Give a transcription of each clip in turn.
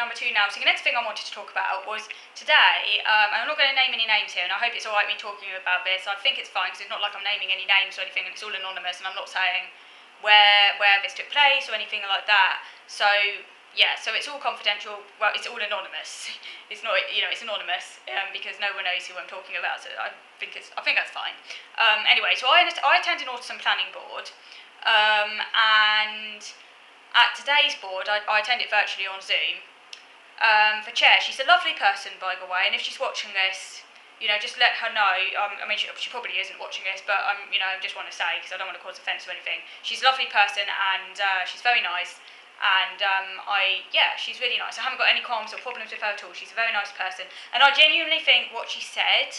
number 2 now. So the next thing I wanted to talk about was today, I'm not going to name any names here, and I hope it's alright me talking about this. I think it's fine, because it's not like I'm naming any names or anything, and it's all anonymous, and I'm not saying where this took place or anything like that. So yeah, so it's all confidential. Well, it's all anonymous. It's not, it's anonymous because no one knows who I'm talking about. So I think that's fine. Anyway, so I attend an autism planning board, and at today's board, I attend it virtually on Zoom. For Chair, she's a lovely person, by the way, and if she's watching this, just let her know. I mean, she probably isn't watching this, but I just want to say, because I don't want to cause offence or anything, she's a lovely person, and she's very nice. And she's really nice. I haven't got any qualms or problems with her at all. She's a very nice person. And I genuinely think what she said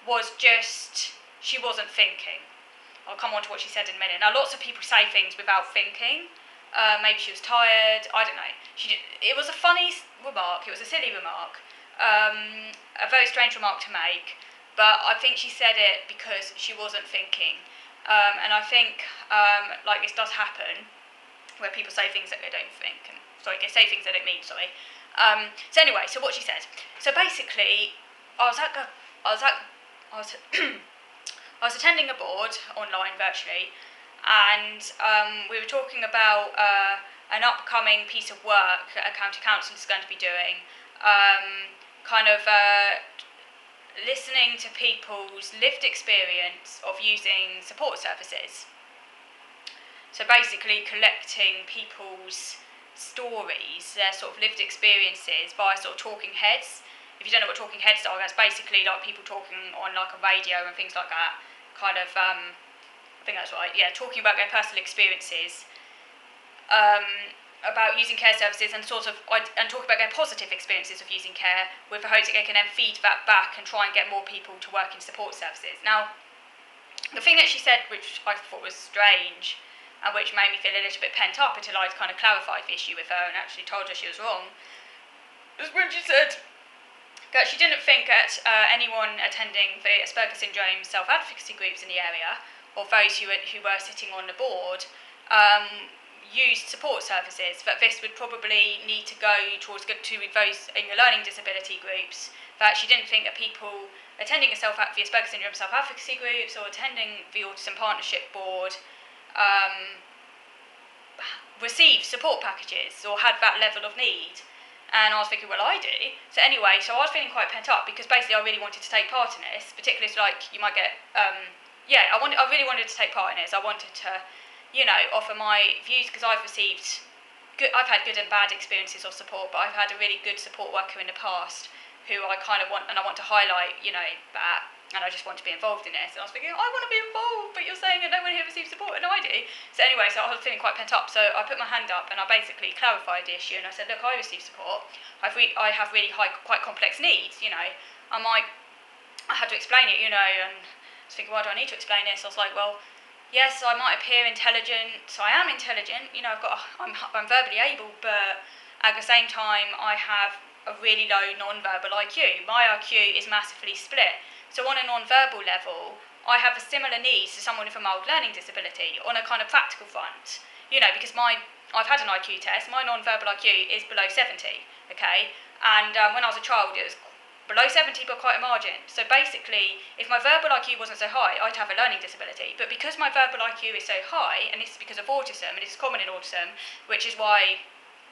was just, she wasn't thinking. I'll come on to what she said in a minute. Now, lots of people say things without thinking. Maybe she was tired. I don't know. It was a funny remark. It was a silly remark. A very strange remark to make. But I think she said it because she wasn't thinking. And I think, this does happen, where people say things that they don't think, they say things that they don't mean, So anyway, so what she said. So basically, I was attending a board online virtually, and we were talking about an upcoming piece of work that a county council is going to be doing, listening to people's lived experience of using support services. So basically collecting people's stories, their sort of lived experiences by sort of talking heads. If you don't know what talking heads are, that's basically like people talking on like a radio and things like that. I think that's right, yeah, talking about their personal experiences, about using care services and talk about their positive experiences of using care, with the hopes that they can then feed that back and try and get more people to work in support services. Now, the thing that she said, which I thought was strange, and which made me feel a little bit pent up until I'd kind of clarified the issue with her and actually told her she was wrong, was when she said that she didn't think that anyone attending the Asperger's syndrome self-advocacy groups in the area, or those who were sitting on the board, used support services, that this would probably need to go to those in the learning disability groups, that she didn't think that people attending the Asperger's syndrome self-advocacy groups or attending the Autism Partnership Board received support packages or had that level of need. And I was thinking, well, I do. So anyway, I was feeling quite pent up because basically I really wanted to take part in this, particularly you might get, I really wanted to take part in this. I wanted to, offer my views, because I've had good and bad experiences of support, but I've had a really good support worker in the past who I kind of want, and I want to highlight, that. And I just want to be involved in this. And I was thinking, I want to be involved, but you're saying that no one here receives support, and I do. So anyway, I was feeling quite pent up. So I put my hand up and I basically clarified the issue, and I said, look, I receive support. I have really quite complex needs, I had to explain it, and I was thinking, why do I need to explain this? I was like, well, yes, I might appear intelligent, so I am intelligent, I'm verbally able, but at the same time, I have a really low non-verbal IQ. My IQ is massively split. So on a non-verbal level, I have a similar needs to someone with a mild learning disability on a kind of practical front. Because I've had an IQ test, my non-verbal IQ is below 70, okay? And when I was a child, it was below 70 but quite a margin. So basically, if my verbal IQ wasn't so high, I'd have a learning disability. But because my verbal IQ is so high, and this is because of autism, and it's common in autism, which is why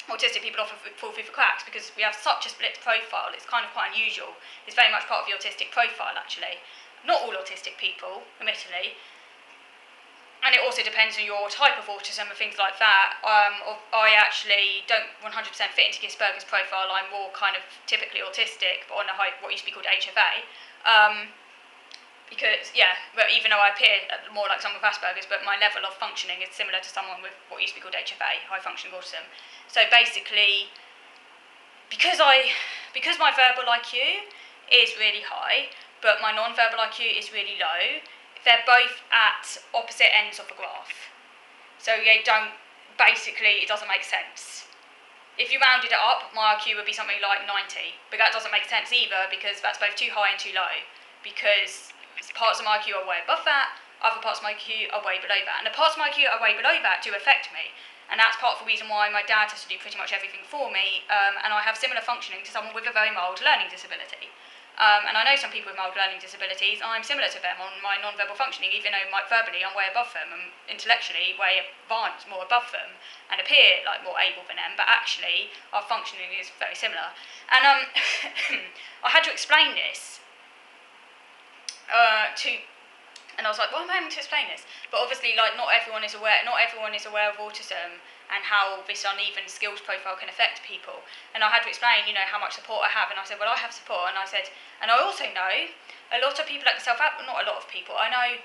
autistic people often fall through the cracks, because we have such a split profile. It's kind of quite unusual. It's very much part of the autistic profile, actually. Not all autistic people, admittedly. And it also depends on your type of autism and things like that. I actually don't 100% fit into the Asperger's profile. I'm more kind of typically autistic, but on what used to be called HFA. Because, but even though I appear more like someone with Asperger's, but my level of functioning is similar to someone with what used to be called HFA, high functioning autism. So basically, because my verbal IQ is really high, but my non-verbal IQ is really low, they're both at opposite ends of the graph. So it doesn't make sense. If you rounded it up, my IQ would be something like 90, but that doesn't make sense either, because that's both too high and too low, because parts of my IQ are way above that, other parts of my IQ are way below that. And the parts of my IQ are way below that do affect me. And that's part of the reason why my dad has to do pretty much everything for me, and I have similar functioning to someone with a very mild learning disability. And I know some people with mild learning disabilities, I'm similar to them on my non-verbal functioning, even though verbally I'm way above them, and intellectually way advanced, more above them, and appear like more able than them, but actually our functioning is very similar. And I had to explain this and I was like, why am I having to explain this? But obviously, like, not everyone is aware of autism and how this uneven skills profile can affect people. And I had to explain, how much support I have. And I said, well, I have support. And I said, and I also know a lot of people at the not a lot of people, I know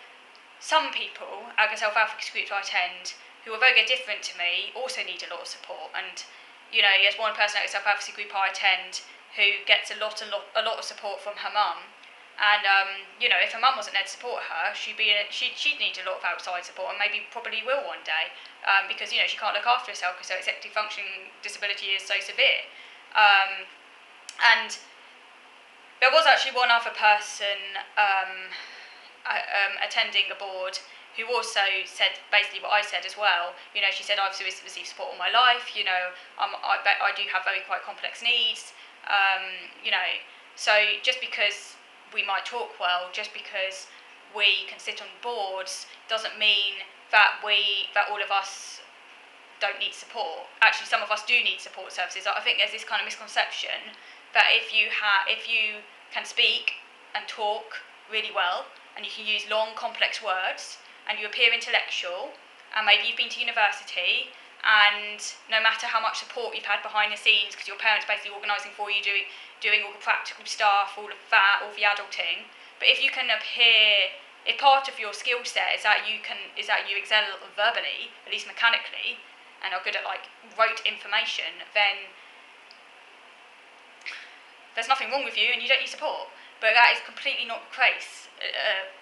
some people at the self-advocacy groups I attend who are very different to me also need a lot of support. And, there's one person at the self-advocacy group I attend who gets a lot of support from her mum. And, if her mum wasn't there to support her, she'd need a lot of outside support, and probably will one day, because, she can't look after herself because her executive functioning disability is so severe. And there was actually one other person attending a board who also said basically what I said as well. She said, I've received support all my life, I do have very quite complex needs, so just because we might talk well, just because we can sit on boards doesn't mean that all of us don't need support. Actually, some of us do need support services. I think there's this kind of misconception that if you can speak and talk really well, and you can use long, complex words, and you appear intellectual, and maybe you've been to university, and no matter how much support you've had behind the scenes, because your parents basically organising for you, doing all the practical stuff, all of that, all the adulting, but if you can appear, if part of your skill set is that you excel verbally, at least mechanically, and are good at like rote information, then there's nothing wrong with you and you don't need support. But that is completely not the case.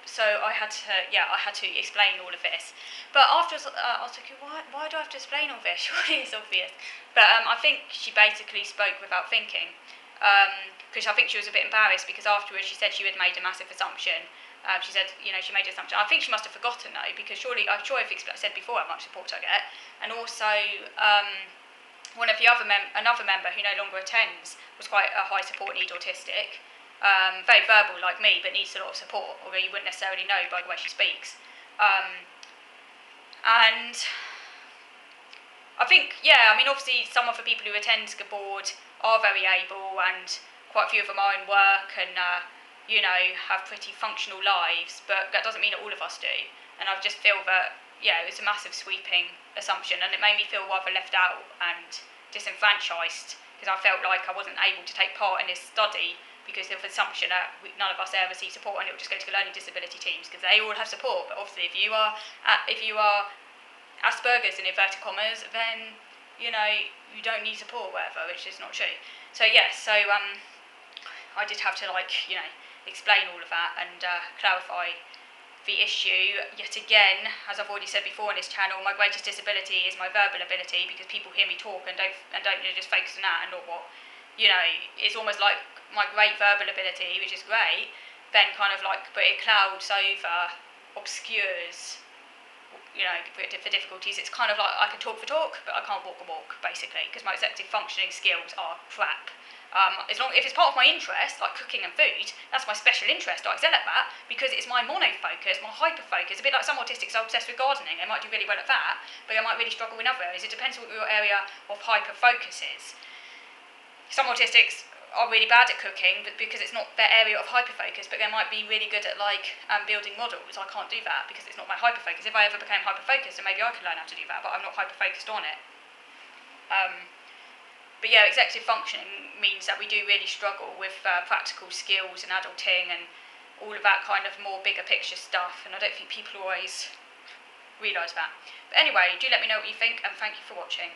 So I had to explain all of this. But afterwards, I was like, why do I have to explain all this? Surely it's obvious. But I think she basically spoke without thinking. Because I think she was a bit embarrassed, because afterwards she said she had made a massive assumption. She said, she made an assumption. I think she must have forgotten though, because I'm sure I've said before how much support I get. And also, another member who no longer attends was quite a high support need autistic. Very verbal like me, but needs a lot of support, although you wouldn't necessarily know by the way she speaks. And I think, obviously some of the people who attend the board are very able, and quite a few of them are in work and, have pretty functional lives, but that doesn't mean that all of us do. And I just feel that, it's a massive sweeping assumption, and it made me feel rather left out and disenfranchised, because I felt like I wasn't able to take part in this study because of the assumption that none of us ever receive support, and it will just go to the learning disability teams because they all have support. But obviously, if you are Asperger's in inverted commas, then you don't need support, whatever, which is not true. So I did have to explain all of that and clarify the issue yet again. As I've already said before on this channel, my greatest disability is my verbal ability, because people hear me talk and don't just focus on that and not what it's almost like my great verbal ability, which is great, then but it clouds over, obscures, for difficulties. It's kind of like I can talk the talk, but I can't walk the walk, basically, because my executive functioning skills are crap. If it's part of my interest, like cooking and food, that's my special interest. I excel at that because it's my monofocus, my hyperfocus. A bit like some autistics are obsessed with gardening. They might do really well at that, but they might really struggle in other areas. It depends on what your area of hyperfocus is. Some autistics are really bad at cooking, but because it's not their area of hyperfocus, but they might be really good at building models. I can't do that because it's not my hyperfocus. If I ever became hyperfocused, then maybe I could learn how to do that, but I'm not hyperfocused on it. But executive functioning means that we do really struggle with practical skills and adulting and all of that kind of more bigger picture stuff, and I don't think people always realise that. But anyway, do let me know what you think, and thank you for watching.